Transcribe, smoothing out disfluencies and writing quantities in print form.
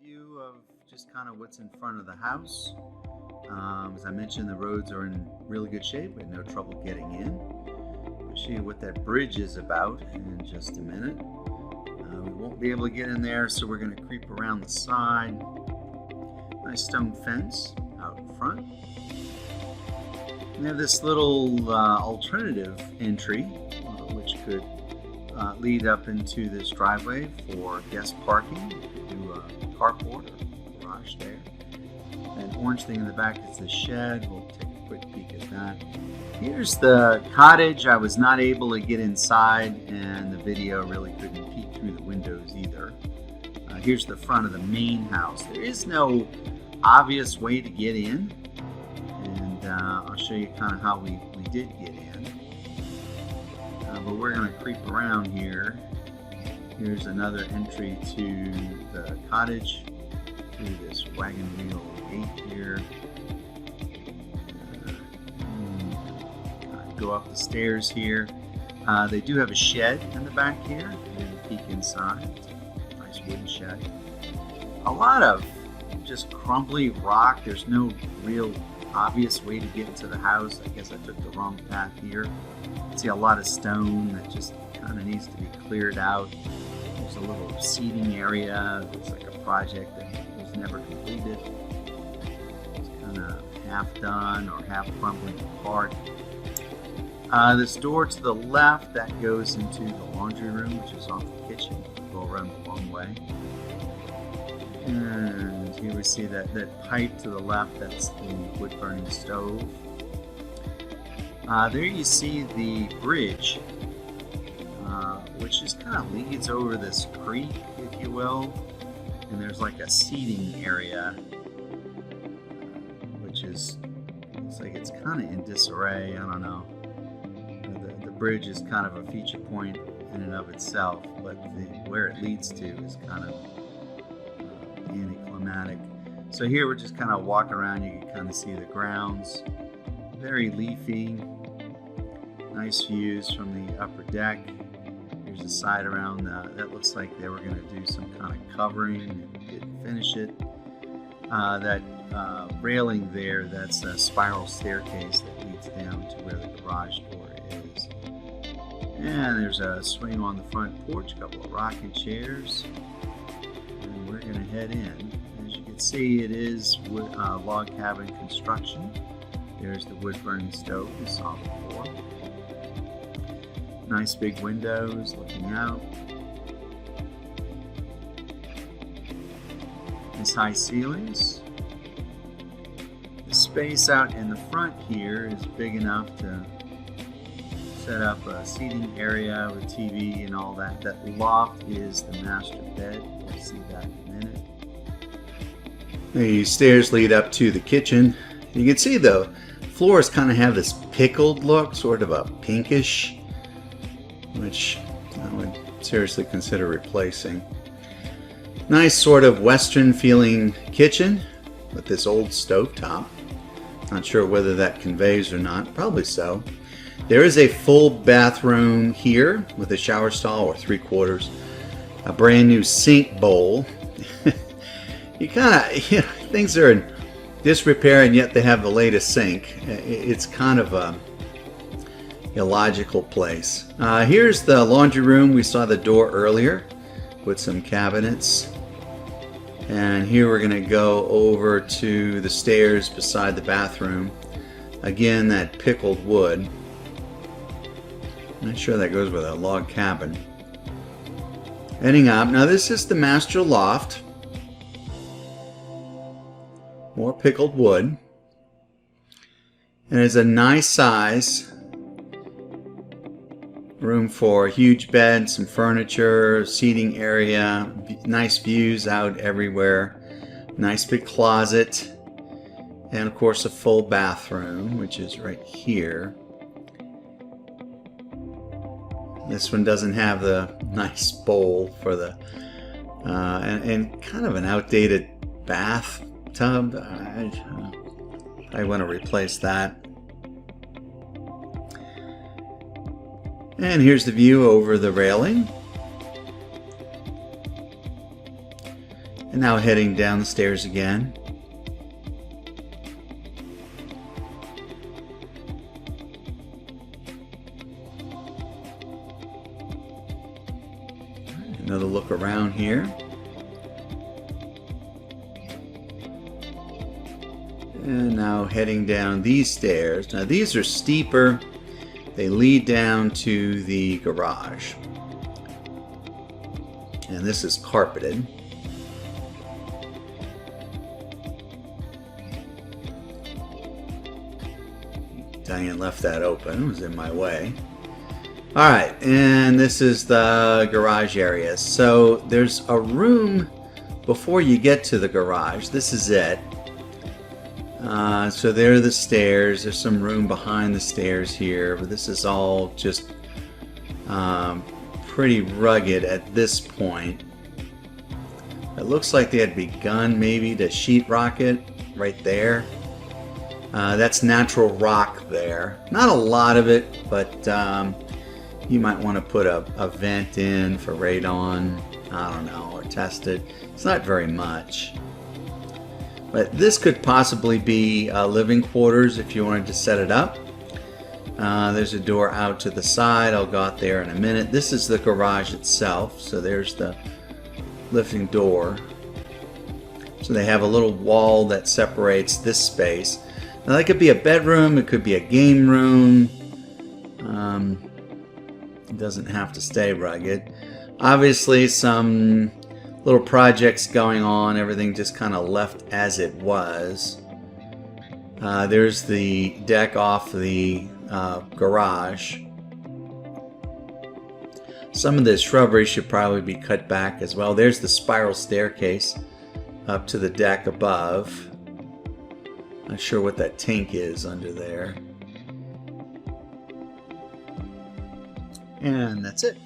View of just kind of what's in front of the house. As I mentioned, the roads are in really good shape. We had no trouble getting in. I'll show you what that bridge is about in just a minute. We won't be able to get in there, so we're going to creep around the side. Nice stone fence out in front. We have this little alternative entry, which could lead up into this driveway for guest parking. You could do a carport or garage there. An orange thing in the back is the shed. We'll take a quick peek at that. Here's the cottage. I was not able to get inside, and the video really couldn't peek through the windows either. Here's the front of the main house. There is no obvious way to get in, and I'll show you kind of how we did get in. But we're going to creep around here. Here's another entry to the cottage through this wagon wheel gate here. Go up the stairs here. They do have a shed in the back here. And peek inside. Nice wooden shed. A lot of just crumbly rock. There's no real obvious way to get into the house. I guess I took the wrong path here. You see a lot of stone that just kind of needs to be cleared out. There's a little seating area. Looks like a project that was never completed. It's kind of half done or half crumbling apart. This door to the left, that goes into the laundry room, which is off the kitchen. Go around the long way. And here we see that pipe to the left, that's the wood-burning stove. There you see the bridge, which just kind of leads over this creek, if you will. And there's like a seating area, which looks like it's kind of in disarray. I don't know. The bridge is kind of a feature point in and of itself, but where it leads to is kind of anticlimactic. So here we're just kind of walking around. You can kind of see the grounds. Very leafy. Nice views from the upper deck. Here's a side around. That looks like they were going to do some kind of covering and didn't finish it. That railing there, that's a spiral staircase that leads down to where the garage door is. And there's a swing on the front porch, a couple of rocking chairs. And we're going to head in. As you can see, it is log cabin construction. There's the wood-burning stove we saw before. Nice big windows looking out. Nice high ceilings. The space out in the front here is big enough to set up a seating area with TV and all that. That loft is the master bed. We'll see that in a minute. The stairs lead up to the kitchen. You can see the floors kind of have this pickled look, sort of a pinkish, which I would seriously consider replacing. Nice sort of western feeling kitchen with this old stovetop. Not sure whether that conveys or not, probably so. There is a full bathroom here with a shower stall or 3/4, a brand new sink bowl. You kind of, things are in disrepair and yet they have the latest sink. It's kind of a illogical place. Here's the laundry room. We saw the door earlier with some cabinets. And here we're going to go over to the stairs beside the bathroom. Again, that pickled wood. Not sure that goes with a log cabin. Heading up. Now this is the master loft. More pickled wood. And it's a nice size. Room for a huge bed, some furniture, seating area, nice views out everywhere. Nice big closet. And of course a full bathroom, which is right here. This one doesn't have the nice bowl for the and kind of an outdated bathtub. I want to replace that. And here's the view over the railing. And now heading down the stairs again. Another look around here. And now heading down these stairs. Now these are steeper. They lead down to the garage. And this is carpeted. Diane left that open, it was in my way. Alright, and this is the garage area. So there's a room before you get to the garage. This is it. So there are the stairs. There's some room behind the stairs here, but this is all just pretty rugged at this point. It looks like they had begun maybe to sheetrock it right there. That's natural rock there. Not a lot of it, but you might want to put a vent in for radon, I don't know, or test it. It's not very much. But this could possibly be living quarters if you wanted to set it up. There's a door out to the side. I'll go out there in a minute. This is the garage itself. So there's the lifting door. So they have a little wall that separates this space. Now that could be a bedroom. It could be a game room. It doesn't have to stay rugged. Obviously some little projects going on. Everything just kind of left as it was. There's the deck off the garage. Some of the shrubbery should probably be cut back as well. There's the spiral staircase up to the deck above. Not sure what that tank is under there. And that's it.